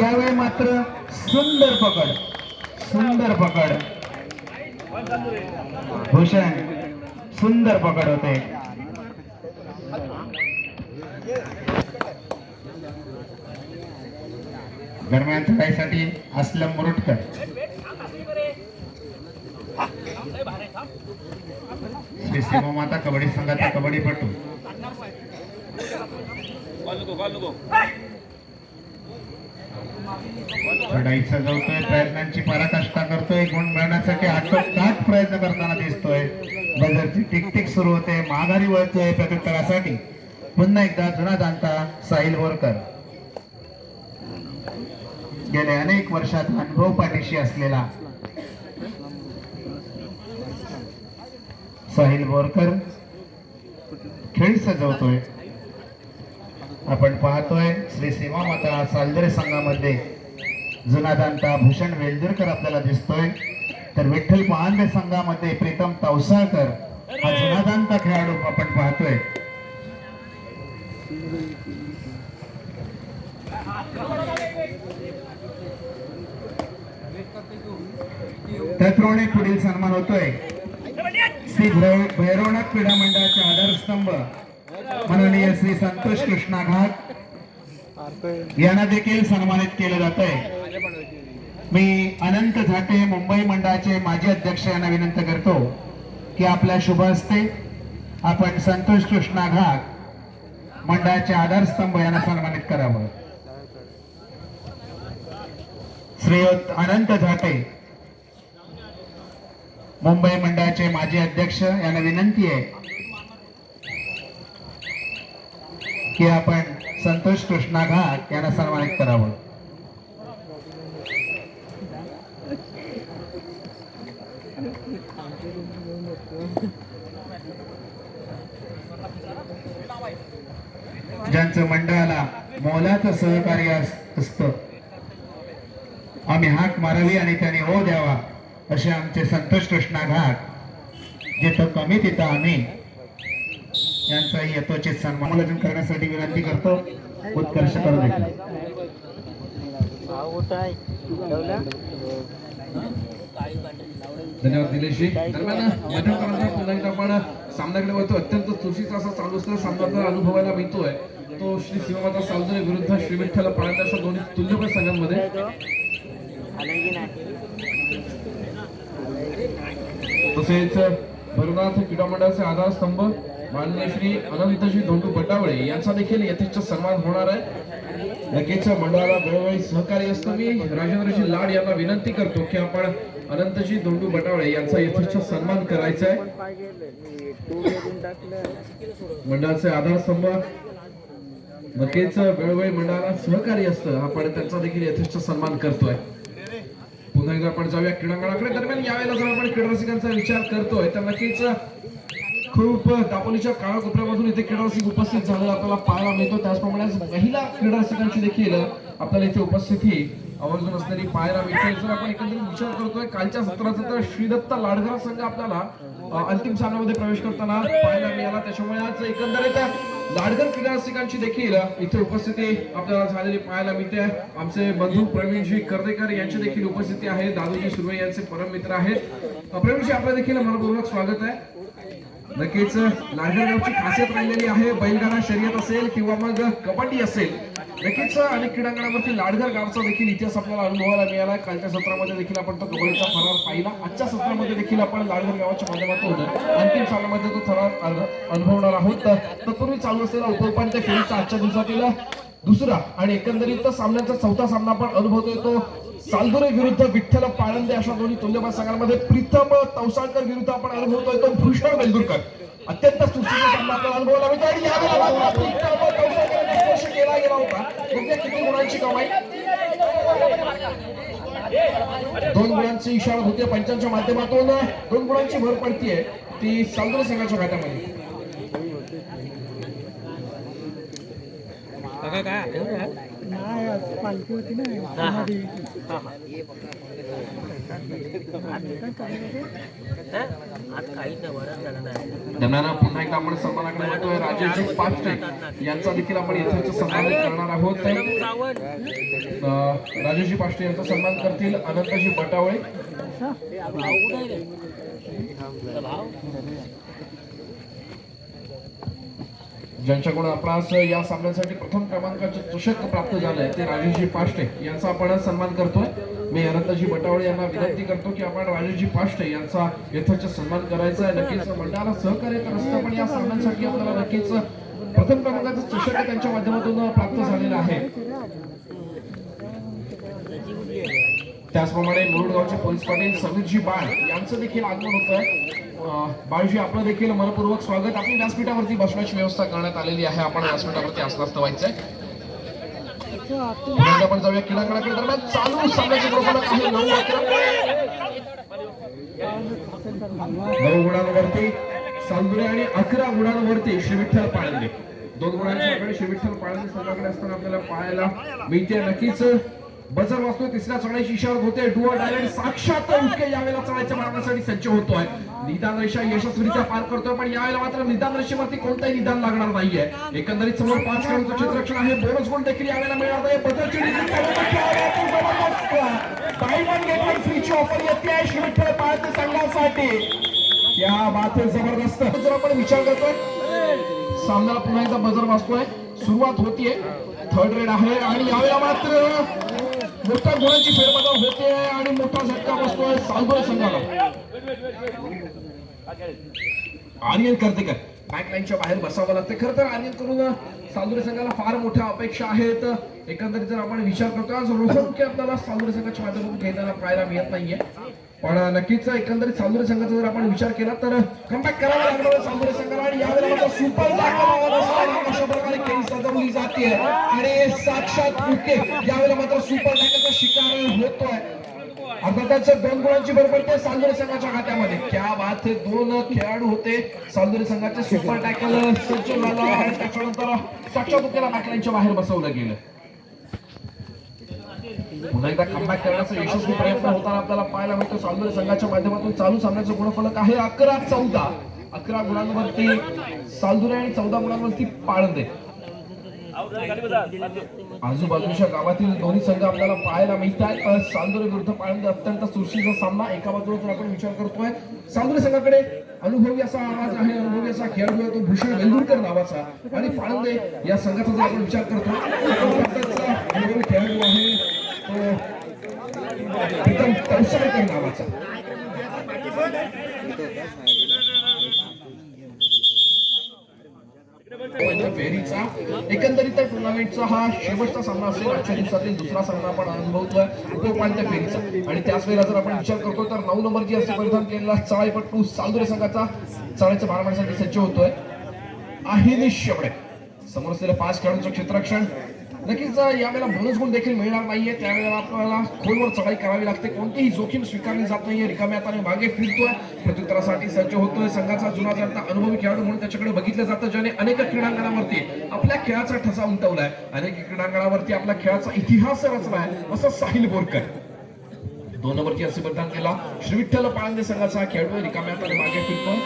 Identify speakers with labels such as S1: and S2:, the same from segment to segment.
S1: यावेळी मात्र सुंदर पकड, सुंदर पकड. भूषण सुंदर पकड होते. दरम्यान चढाईसाठी असलम मुरुटकर. श्री सेवा माता कबड्डी संघाचा कबड्डीपटू. चढाई सजवतोय, प्रयत्नांची पराकाष्ठा करतोय, गुण मिळवण्यासाठी आटोकाट प्रयत्न करताना दिसतोय. बजरची टिकटिक सुरू होते, माघारी वळतोय प्रत्युत्तरासाठी. पुन्हा एकदा जुना जाणता साहिल बोरकर. गेल्या अनेक वर्षात अनुभव पाठीशी असलेला साहिल बोरकर खेळ सजवतोय. आपण पाहतोय श्री सेवा माता सालदरे संघामध्ये जुना जाणता भूषण वेलदुरकर आपल्याला दिसतोय. तर विठ्ठल पहांदे संघामध्ये प्रीतम तवसाळकर हा जुना जाणता खेळाडू आपण पाहतोय. त्याचप्रमाणे पुढील सन्मान होतोय श्री भैरवनाथ क्रीडा मंडळाचे आधारस्तंभ माननीय श्री संतोष कृष्णा घाट यांना देखील सन्मानित केले जात आहे. मी अनंत झाटे मुंबई मंडळाचे माजी अध्यक्ष यांना विनंती करतो की आपल्या शुभ हस्ते आपण संतोष कृष्णा घाट मंडळाचे आधारस्तंभ यांना सन्मानित करावं. श्रीयुत अनंत झाटे मुंबई मंडळाचे माजी अध्यक्ष यांना विनंती आहे की आपण संतोष कृष्णा घाट यांना सन्मानित करावं. ज्यांचं मंडळाला मोलाचं सहकार्य असतं, आम्ही हाक मारावी आणि त्याने हो द्यावा असे आमचे संतोष कृष्णा घाट. जिथं कमी तिथं आम्ही यांचाही यथोचित सन्मान करण्यासाठी विनंती करतो. उत्कर्ष करू देखील.
S2: धन्यवाद निलेशजी. दरम्यान पुन्हा एकदा आपण सामन्याकडे वळतो. अत्यंत चुरशीचा असा चालू असलेला सामना अनुभवायला मिळतोय तो श्री सेवामाता सालदरे विरुद्ध श्री विठ्ठल पहांदे अशा दोन्ही तुल्यबळ संघांमध्ये. तसेच भैरवनाथ क्रीडा मंडळाचे आधारस्तंभ माननीय श्री अनंतजी धोंडू बटावळे यांचा देखील यथेच्छ सन्मान होणार आहे. नक्कीच मंडळाला वेळोवेळी सहकार्य असतं. मी राजेंद्रजी लाड यांना विनंती करतो की आपण अनंतजी धोंडू बटावळे यांचा यथेच्छ सन्मान करायचा आहे. मंडळाचे आधारस्तंभ नक्कीच वेळोवेळी मंडळाला सहकार्य असतं. आपण त्यांचा देखील यथेच्छ सन्मान करतोय. पुन्हा एकदा आपण जाऊया क्रीडांगणाकडे. दरम्यान यावेळेला जर आपण क्रीडा रसिकांचा विचार करतोय तर नक्कीच खूप दापोलीच्या काळा कोपऱ्यामधून इथे क्रीडा रसिक उपस्थित झालेला आपल्याला पाहायला मिळतो. त्याचप्रमाणे महिला क्रीडा रसिकांची देखील आपल्याला इथे उपस्थिती आवर्जून असलेली पाहायला मिळते. जर आपण एकंदरीत विचार करतोय कालच्या सत्राचा तर श्रीदत्त लाडघर संघ आपल्याला अंतिम सामन्यामध्ये प्रवेश करताना पाहायला मिळाला. त्याच्यामुळे आज एकंदरीत लाडघर क्रीडा रसिकांची देखील इथे उपस्थिती आपल्याला झालेली पाहायला मिळते. आमचे बंधू प्रवीणजी कर्देकर यांची देखील उपस्थिती आहे. दादूजी सुर्वे यांचे परम मित्र आहेत. प्रवीणजी आपलं देखील मनपूर्वक स्वागत आहे. नक्कीच लाडघर गावची खासियत राहिलेली आहे. बैलगाडा शर्यत असेल किंवा मग कबड्डी असेल, नक्कीच अनेक क्रीडांगणावरती लाडघर गावचा देखील इतिहास आपल्याला अनुभवायला मिळाला. कालच्या सत्रामध्ये देखील आपण तो कबड्डीचा थरार पाहिला. आजच्या सत्रामध्ये देखील आपण लाडघर गावाच्या माध्यमातून अंतिम सामन्यामध्ये तो थरार अनुभवणार आहोत. तत्पूर्वी चालू असलेला उपउपांत्य फेरीचा आजच्या दिवसातील दुसरा आणि एकंदरीत सामन्याचा चौथा सामना आपण अनुभवतोय तो सालदरे विरुद्ध विठ्ठल पहांदे अशा दोन्ही तुल्यबळ संघांमध्ये. प्रीतम तवसाळकर विरुद्ध आपण अनुभवतोय तो भूषण वेलदुरकर. अत्यंत सुस्तीचा सामना आपल्याला अनुभवायला मिळतो आणि यावेळेला प्रीतम तवसाळकर स्पर्श केला गेला होता. किती गुणांची कमाई, 2 गुणांची इशारा होते पंचांच्या माध्यमातून. 2 गुणांची भर पडतीये ती सालदरे संघाच्या खात्यामध्ये.
S3: काय नाही आज पालखी होती ना मध्ये.
S2: दरम्यान पुन्हा एकदा आपण सन्मानाकडे वळतोय. राजेशजी पाष्टे यांचा देखील आपण इथे सन्मान करणार आहोत. राजेशजी पाष्टे यांचा सन्मान करतील अनंतजी बटावळे. ज्यांच्याकडून आपणास या सामन्यासाठी प्रथम क्रमांकाचे चषक प्राप्त झालंय ते राजेशजी पाष्टे यांचा आपण सन्मान करतोय. मी अनंतजी बटावळे यांना विनंती करतो की आपण राजेशजी पाष्टे यांचा यथाच सन्मान करायचा आहे. नक्कीच मंडळाला सहकार्य करत असतं, पण या सामन्यासाठी आपल्याला नक्कीच प्रथम क्रमांकाचं चषक त्यांच्या माध्यमातून प्राप्त झालेलं आहे. त्याचप्रमाणे मुरुडगावचे पोलीस पाटील समीरजी बाळ यांचं देखील आगमन होत आहे. बाळजी आपलं देखील मनपूर्वक स्वागत. आपली व्यासपीठावरती बसण्याची व्यवस्था करण्यात आलेली आहे. आपण व्यासपीठावरती आसनास्थ व्हायचंय. आपण जाऊया क्रीडांगणाकडे. दरम्यान चालू सामन्याचे प्रमाण आहे 9 गुणांवरती सालदुरे आणि 11 गुणांवरती श्री विठ्ठल पाळंदे. 2 गुणांच्या आकडे श्री विठ्ठल पाळंदे संघाकडे असताना आपल्याला पाहायला मिळते. नक्कीच बजर वाजतोय. तिसऱ्या चढाईची इशारा होते. डुआ डायरेक्ट साक्षात उठके यावेळेला चढायच्या मारण्यासाठी सज्ज होतोय. निदान रेषा यशस्वीरित्या पार करतोय, पण यावेळेला मात्र निदान रेषेवरती कोणताही निदान लागणार नाहीये. एकंदरीत समोर 5 खेळाडूंचं क्षेत्ररक्षण आहे. बोनस गुण देखील यावेळेला मिळणार नाही. बदलची डायमंड गेटवर फ्रीची ऑफर येते आहे श्री विठ्ठल पाळंदे संघासाठी. या बात जबरदस्त. जर आपण विचार करतोय सामन्याला पुन्हा एकदा बजर वाजतोय. सुरुवात होतीये. थर्ड रेड आहे आणि यावेळेला मात्र मोठ्या गुणांची फेरबदल होते आणि मोठा झटका बसतोय सालदुरे संघाला. आर्यन करतेकर बॅकलाईनच्या बाहेर बसावं लागते. खरं तर आर्यन करून सालदुरे संघाला फार मोठ्या अपेक्षा आहेत. एकंदरीत जर आपण विचार करतो आज रोहन आपल्याला सालदुरे संघाच्या माध्यमातून घेताना पाहायला मिळत नाहीये, पण नक्कीच एकंदरीत सालदुरे संघाचा जर आपण विचार केला तर कमबॅक करावा लागणार सालदुरे संघाला. आणि यावेळेला सुपर अशा प्रकारे खेळी सजवली जाते आणि साक्षात उके यावेळेला मात्र सुपर टॅकलचा शिकार होतोय. अर्थातच 2 गुणांची भर पडते सालदुरे संघाच्या खात्यामध्ये. क्या बात है. 2 खेळाडू होते सालदुरे संघाचे. सुपर टॅकल सज्ज झाला आणि त्याच्यानंतर साक्षात उकेला बॅकलाईनच्या बाहेर बसवलं गेलं. पुन्हा एकदा कमबॅक करण्याचा यशस्वी प्रयत्न होताना आपल्याला पाहायला मिळतो सालदुरे संघाच्या माध्यमातून. चालू सामन्याचं गुणफलक आहे 11-14. 11 गुणांवरती सालदुरे आणि 14 गुणांवरती पाळंदे. आजूबाजूच्या गावातील दोन्ही संघ आपल्याला पाहायला मिळतात. सालदुरे विरुद्ध पाळंदे अत्यंत चुरशीचा सामना. एका बाजूला जर आपण विचार करतोय सालदुरे संघाकडे अनुभवी असा आवाज आहे, अनुभवी असा खेळाडू आहे तो भूषण वेल्लुरकर नावाचा. आणि पाळंदे या संघाचा जर आपण विचार करतो अनुभवी खेळाडू आहे तो प्रीतम तळसरेकर नावाचा. फेरीचा एकंदरीत टुर्नामेंटचा हा शेवटचा सामना असेल. आजच्या दिवसातील दुसरा सामना आपण अनुभवतोय उपांत्य फेरीचा. आणि त्याच वेळेला जर आपण विचार करतो तर 9 नंबरची असे परिधान केलेला चळाईपट्टू सालदुरे संघाचा चढाईच्या मारण्यासाठी सज्ज होतोय. आहिनिश शेवडे समोर असलेले 5 खेळाडूंचं क्षेत्ररक्षण. नक्कीच यावेळेला बोनस गुण देखील मिळणार नाहीये. त्यावेळेला आपल्याला खोलवर चढाई करावी लागते. कोणतीही जोखीम स्वीकारली जात नाहीये. रिकाम्या हाताने मागे फिरतोय. प्रत्युत्तरासाठी सज्ज होतोय. संघाचा जुना जाणता अनुभवी खेळाडू म्हणून त्याच्याकडे बघितलं जातं, ज्याने अनेक क्रीडांगणावरती आपल्या खेळाचा ठसा उमटवलाय. अनेक क्रीडांगणावरती आपल्या खेळाचा इतिहास रचलाय असं साहिल बोरकर. 2 नंबरची असे परिधान केला श्री विठ्ठल पाळंदे संघाचा खेळाडू रिकाम्या हाताने मागे फिरतोय.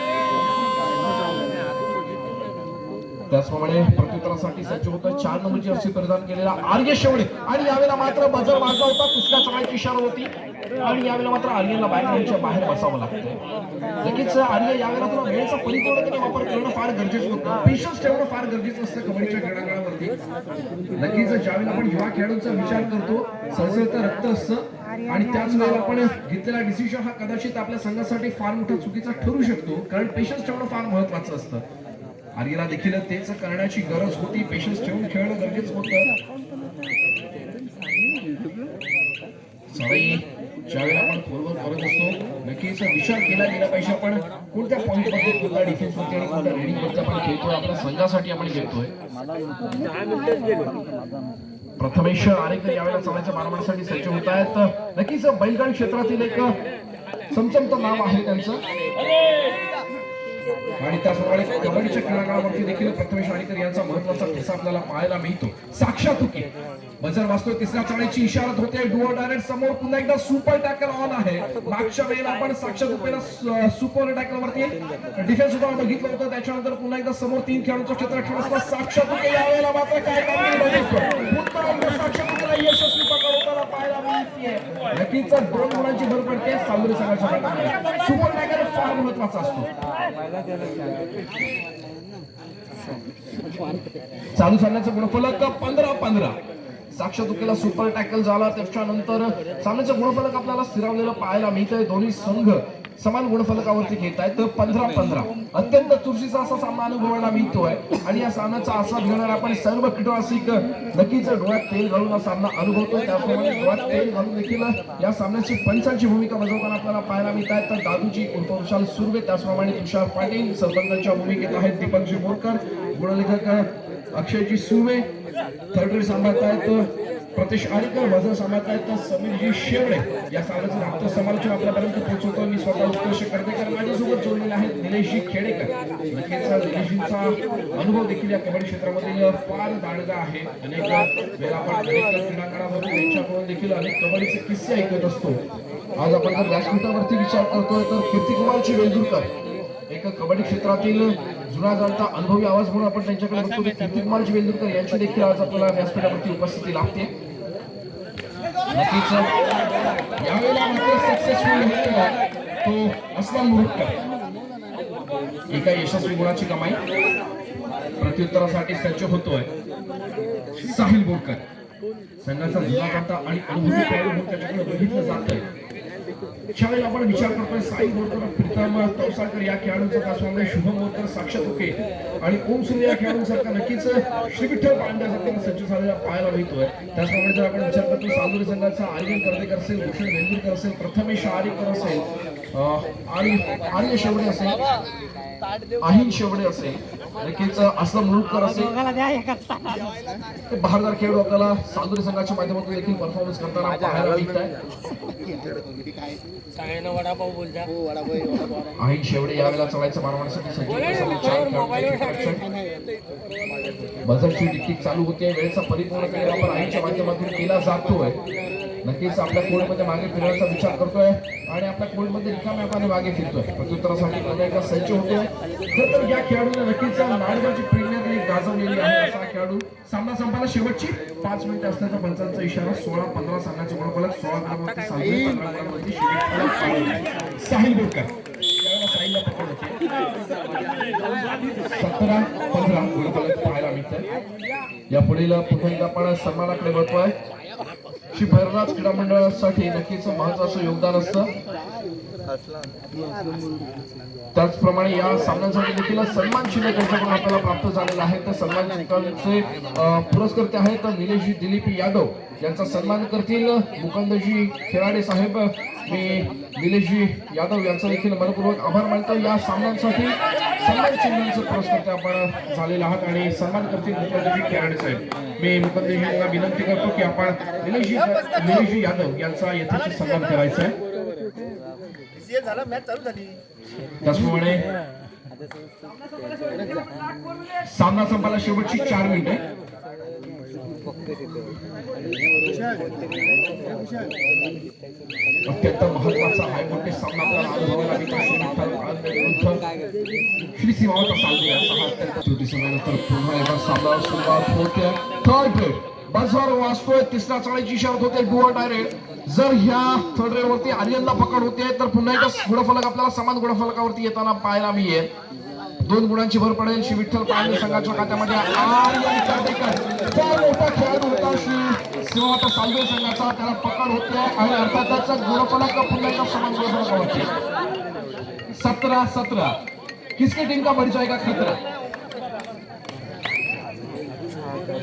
S2: त्याचप्रमाणे प्रत्युत्तरासाठी सज्ज होतं 4 नंबरची अर्सी परिधान केलेला आर्य शेवडे. आणि यावेळेला मात्र बजर वाजला होता. तिसऱ्या चढाईची इशारा होती आणि यावेळेला मात्र आर्यला बॅकलाईनच्या बाहेर बसावं लागतं. नक्कीच आर्य यावेळेला थोडा वेळेचा परिपूर्णपणे वापर करणं फार गरजेचं होतं. पेशन्स ठेवणं फार गरजेचं असतं कबड्डीच्या क्रीडांगणावरती. नक्कीच ज्यावेळेला आपण युवा खेळाडूंचा विचार करतो सळसळतं रक्त असतं आणि त्याच वेळेला आपण घेतलेला डिसिजन हा कदाचित आपल्या संघासाठी फार मोठा चुकीचा ठरू शकतो, कारण पेशन्स ठेवणं फार महत्वाचं असतं. आर्यला देखील तेच करण्याची गरज होती. पेशन्स ठेवून खेळणं गरजेचं होतं. सराई ज्यावेळेला आपण फोरवर करत असतो नक्कीच विचार केला गेला पाहिजे आपण कोणत्या पॉईंट मध्ये कोणत्या डिफेन्स मध्ये आणि कोणत्या रेडिंग मध्ये आपण खेळतोय. आपल्या संघासाठी आपण खेळतोय. प्रथमेश आरेकर यावेळेला चालायच्या मारमारीसाठी सज्ज होत आहेत. नक्कीच बैलगाडी क्षेत्रातील एक चमचमतं नाव आहे त्यांचं. आणि त्याचप्रमाणे कबड्डीच्या क्रीडांगणावरती देखील प्रथमेश आणीकर यांचा महत्वाचा ठसा आपल्याला पाहायला मिळतो. साक्षात हुकी बजर वाजतोय, तिसऱ्या चाळीची इशारत होते. डुओ डायरेक्ट समोर पुन्हा एकदा सुपर टॅकल ऑन आहे. मागच्या वेळेला आपण साक्षात हुकीला सुपर टॅकल वरती डिफेन्स सुद्धा बघितलं होतं. त्याच्यानंतर पुन्हा एकदा समोर 3 खेळाडूंचं क्षेत्र खेळ असता. साक्षात हुकी यावेळेला मात्र काय कामगिरी बघितलं. पुन्हा एकदा साक्षात हुकीला यशस्वी पकड होताना पाहायला मिळते. नक्कीच 2 गुणांची भर पडते सावली संघाच्या गटामध्ये. सुपर टॅकल फार महत्वाचा असतो. चालू सामन्याचं गुणफलक 15-15. साक्षात हुकीला सुपर टॅकल झाला. त्याच्यानंतर सामन्याचं गुणफलक आपल्याला स्थिरावलेलं पाहायला मिळतंय. दोन्ही संघ समान गुणफलकावरती घेत आहेत. 15-15 अत्यंत चुरशीचा असा सामना अनुभवायला मिळतोय. आणि या सामन्याचा आस्वाद घेणार आपण सर्व क्रीडारसिक नक्कीच डोळ्यात तेल घालून हा सामना अनुभवतोय. त्याप्रमाणे डोळ्यात तेल घालून देखील या सामन्याची पंचांची भूमिका बजावताना आपल्याला पाहायला मिळत आहे. तर दादूजी उर्फ विशाल सुर्वे, त्याचप्रमाणे तुषार पाटील सरपंचांच्या भूमिकेत आहेत. दीपकजी बोरकर, गुणलेखक अक्षयजी सुर्वे, थर्ड सांभाळत आहेत प्रतेश आरीकर, वजन सांभाळत आहेत समीरजी शेवडे. या सामन्याचं नाट्य समालोचन आपल्यापर्यंत पोहोचवतो. मी स्वतः उत्कर्ष करतेकर माझ्यासोबत जोडलेले आहेत निलेशजी खेडेकर. नक्कीच निलेशजींचा अनुभव देखील या कबड्डी क्षेत्रामध्ये फार दांडगा आहे. अनेक वेळा आपण क्रीडांगणावरून त्यांच्याकडून देखील अनेक कबड्डीचे किस्से ऐकत असतो. आज आपण जर व्यासपीठावरती विचार करतोय तर कीर्तिकुमारजी वेलदुरकर एक कबड्डी क्षेत्रातील जुना जाणता अनुभवी आवाज म्हणून आपण त्यांच्याकडे बघतो. कीर्तिकुमारजी वेलदुरकर यांची देखील आज आपल्याला व्यासपीठावरती उपस्थिती लाभते. नक्कीच यावेळेला मात्र सक्सेसफुल होतो तो अस्लम मुरुडकर. एका यशस्वी गुणाची कमाई. प्रत्युत्तरासाठी सज्ज होतोय साहिल बोरकर. संघाचा जुना जाणता आणि अनुभवी खेळाडू म्हणून त्याच्याकडे बघितलं जातंय. त्यावेळेला आपण विचार करतोय साई बोरकर, प्रीतम तवसाळकर या खेळाडूंचा त्याचप्रमाणे शुभम बोरकर, साक्षात हुके आणि ओम सूर्य या खेळाडूंसारखा नक्कीच श्री विठ्ठल पांड्यासारखा सज्ज झालेला पाहायला मिळतोय. त्याचप्रमाणे जर आपण विचार करतो सालुरी संघाचा आर्यन कर्देकर असेल, भूषण वेलदुरकर असेल, प्रथमेश आरीकर असेल आणि आर्य शेवडे असेल, आहीन शेवडे असेल, नक्कीच असं मुरुडकर असेल, बहारदार खेळाडू आपल्याला सालुरी संघाच्या माध्यमातून देखील परफॉर्मन्स करताना पाहायला मिळत आहे. आहीन शेवडे यावेळेला चढायचं मारवाण्यासाठी सज्ज. बजरची टिकटिक चालू होते. वेळेचा परिपूर्ण वेळ आपण आईच्या माध्यमातून केला जातोय. नक्कीच आपल्या कोर्टमध्ये मागे फिरण्याचा विचार करतोय आणि आपल्या कोर्टमध्ये रिकाम्या हाताने मागे फिरतोय. प्रत्युत्तरासाठी पुन्हा एकदा सज्ज होतोय. तर या खेळाडूला नक्कीच नाडगावची प्रीमियर लीग गाजवलेली आहे. असा खेळाडू सामना संपायला शेवटची 5 मिनिटं असल्याचा पंचांचा इशारा. 16-15 सामन्याचं गुणफलक. 16 गुणांवरती साहिल, 15 गुणांवरती साहिल बोरकर. यावेळेला साहिलला पकड होते. 17-15 गुणफलक पाहायला मिळतं. या पुढील पुन्हा एकदा आपण सन्मानाकडे बघतोय. श्री भैरवनाथ क्रीडा मंडळासाठी नक्कीच महत्वाचं योगदान असतं. त्याचप्रमाणे या सामन्यांसाठी देखील सन्मान चिन्ह त्यांच्याकडून आपल्याला प्राप्त झालेला आहे. तर सन्मान चिन्हाचे पुरस्कर्ते आहेत निलेशजी दिलीप यादव. यांचा सन्मान करतील मुकुंदजी खेराडे साहेब. मी निलेशजी यादव यांचा देखील मनपूर्वक आभार मानतो. या सामन्यांसाठी सन्मान चिन्हांचे पुरस्कर्ते आपण झालेले आहात आणि सन्मान करतील मुकुंदजी खेराडे साहेब. मी मुकुंदजींना विनंती करतो की आपण निलेशजी यादव यांचा यथेच सन्मान करायचा आहे. त्याचप्रमाणे सामना संपायला शेवटची 4 मिनिटे. अत्यंत महत्वाचा हाय व्होल्टेज सामना आपल्याला अनुभवायला मिळतो. श्री सीमावत सालवे यांचा हा अत्यंत त्रुटी समयानंतर पुन्हा एकदा सामना सुरुवात होते. थर्ड रेड बजर वाजतोय. तिसऱ्या चाळीची इशारत होते. डुअर डायरेक्ट जर ह्या थर्ड रेड वरती आर्यनला पकड होते तर पुन्हा एकदा गुणफलक आपल्याला समान गुणफलकावरती येताना पाहायला मिळेल. 2 गुणांची भर पडेल. श्री विठ्ठल पांडे संघाच्या खात्यामध्ये आर्यन कर्देकर फार मोठा खेळाडू होता. श्री सीमावत सालवे संघाचा त्याला पकड होते आणि अर्थातच गुणफलक पुन्हा एकदा समान गुणफलकावरती. 17-17 किसकी टीम का बढ़ जाएगा खतरा.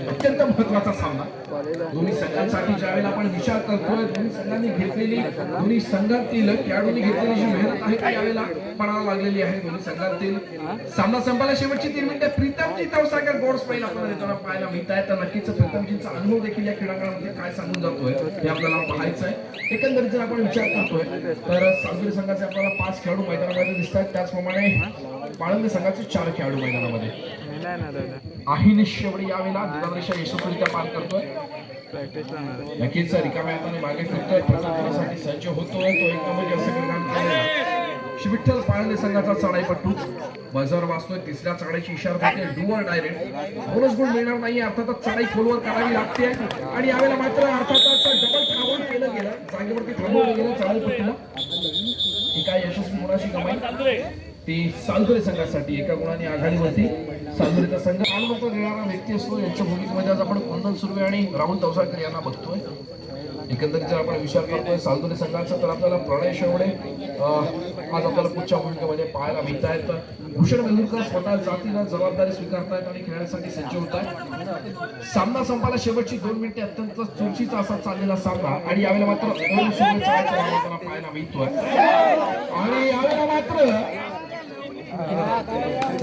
S2: अत्यंत महत्वाचा सामना. दोन्ही संघांसाठी ज्यावेळेला आपण विचार करतोय दोन्ही संघांनी घेतलेली दोन्ही संघातील खेळाडूंनी घेतलेली जी मेहनत आहे ती यावेळेला पणाला लागलेली आहे. दोन्ही संघातील सामना संपायला शेवटची 3 मिनिटे प्रीतमजी तवसागर गोड स्पेल आपल्याला देताना पाहायला मिळत आहे. तर नक्कीच प्रीतमजींचा अनुभव देखील या क्रीडांगणामध्ये काय सांगून जातोय हे आपल्याला पाहायचं आहे. एकंदरीत जर आपण विचार करतोय तर सालगुडी संघाचे आपल्याला 5 खेळाडू मैदानामध्ये दिसत आहेत. त्याचप्रमाणे पाळंदे संघाचे 4 खेळाडू मैदानामध्ये. आहिन शेवडे यावेळेला दुधारेषा यशस्वीरित्या पार करतोय. नक्कीच रिकाम्या हाताने मागे फिरतोय प्रथमसाठी सज्ज होतोय. तो एक नंबर असं काम केलेला विठ्ठल पाळंदे संघाचा चढाईपट्टू बजर वाचतोय. तिसऱ्या चढाईची इशारा देते डुअर डायरेक्ट. बोनस गुण मिळणार नाही अर्थातच चढाई खोलवर करावी लागते आणि यावेळेला मात्र अर्थातच डबल थांबवून केलं गेलं जागेवरती थांबवलं गेलं चढाईपट्टूला. एका यशस्वी गुणाची कमाई ती सालगुडी संघासाठी एका गुणाने आघाडीवरती सालगुडीचा संघ अनुभव देणारा व्यक्ती असतो. यांच्या भूमिकेमध्ये आज आपण कुंदन सुर्वे आणि राहुल तवसाळकर यांना बघतोय. एकंदरीत जर आपण विचार करतोय सालगुडी संघाचा तर आपल्याला प्रणय शेवडे आज आपल्याला पुढच्या भूमिकेमध्ये पाहायला मिळत आहेत. भूषण वेलुरकर स्वतः जातीला जबाबदारी स्वीकारतायत आणि खेळण्यासाठी सज्ज होत आहेत. सामना संपायला शेवटची 2 मिनिटे अत्यंत चुरशीचा असा चाललेला सामना आणि यावेळेला मात्र पाहायला मिळतोय आणि यावेळेला मात्र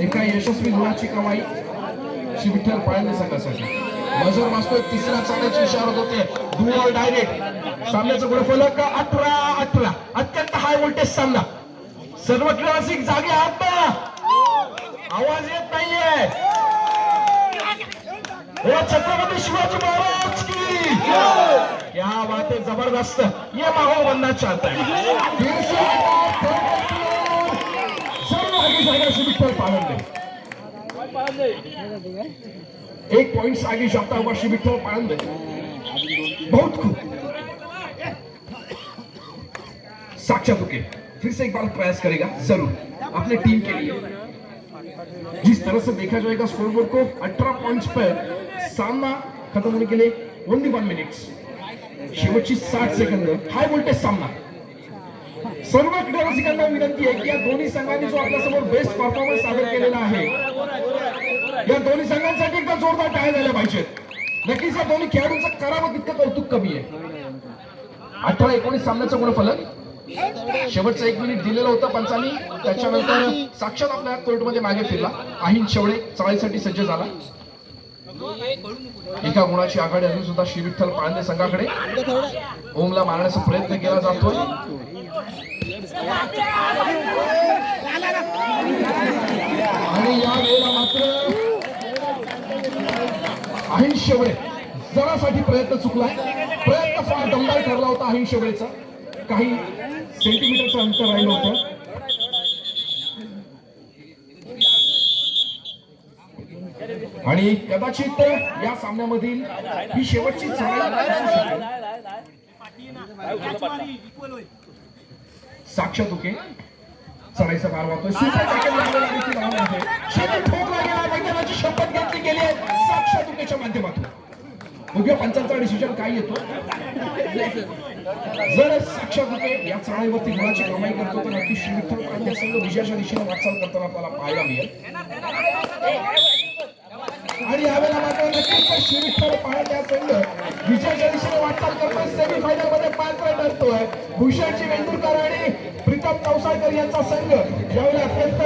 S2: एका यशस्वी गुणाची कमाई श्री विठ्ठल पाळंदे संघासाठी. मजर वाचतोय तिसऱ्या चाण्याची इशारा होते डुअर डायरेक्ट. सामन्याचं गुणफलक 18-18 अत्यंत हाय व्होल्टेज सामना. सर्व क्लासिक जागे आहात ना? आवाज येत नाहीये. ओ छत्रपती शिवाजी महाराज की क्या बात है, जबरदस्त. ये माहौल बनना चाहता है. विठ्ठल पाळंदे 1 पॉइंट आगे जाता हुआ श्री विठ्ठल पाळंदे. बहुत खूब. साक्षात ओके फिर से एक बार प्रयास करेगा जरूर अपने टीम के लिए. जिस तरह से देखा जाएगा स्कोरबोर्ड को 18 पॉइंट्स पर सामना खत्म होने के लिए ओनली 1 मिनिट्स. शेवटची 60 सेकंद हाय व्होल्टेज सामना. सर्व क्रीडा रसिकांना विनंती आहे की या दोन्ही संघांनी जो आपल्या समोर बेस्ट परफॉर्मन्स सादर केलेला आहे या दोन्ही संघांसाठी एकदा जोरदार टाळ्या झाल्या पाहिजेत. नक्कीच या दोन्ही खेळाडूंचं करावं तितकं कौतुक कमी आहे. 18-19 सामन्याचं गुणफलक. शेवटचं 1 मिनिट दिलेलं होतं पंचांनी. त्याच्यानंतर साक्षात आपल्या कोर्टमध्ये मागे फिरला. आहिन शेवडे चढाईसाठी सज्ज झाला. एका गुणाची आघाडी अजून सुद्धा श्री विठ्ठल पाळंदे संघाकडे. ओमला मारण्याचा प्रयत्न केला जातोय आणि या वेळेला मात्र आहिन शेवडे जरासाठी प्रयत्न चुकलाय. प्रयत्न फार दमदार ठरला होता आहिन शेवडेचा. काही सेंटीमीटरचं अंतर राहिलं होतं. आणि कदाचित या सामन्यामधील ही शेवटची साक्षात ओके चढाईचा भार वाहतोय. मैदानाची शपथ घेतली गेली आहे साक्षात ओकेच्या माध्यमातून. बघूया पंचांचा डिसिजन काय येतो. जर साक्षात ओके या चढाईवरती गुणाची कमाई करतो तर नक्की श्री विठ्ठल पाळंदे संघ विजयाच्या दिशेने वाटचाल करताना आपल्याला पाहायला मिळेल. आणि यावेळेला मात्र नक्कीच श्री विठ्ठल पाळंदे संघ विजयाच्या दिशेने वाटचाल करतोय. सेमीफायनल मध्ये पात्र ठरतोय. भूषणजी वेंदुरकर आणि प्रीतम तवसाळकर यांचा संघ यावेळेला अत्यंत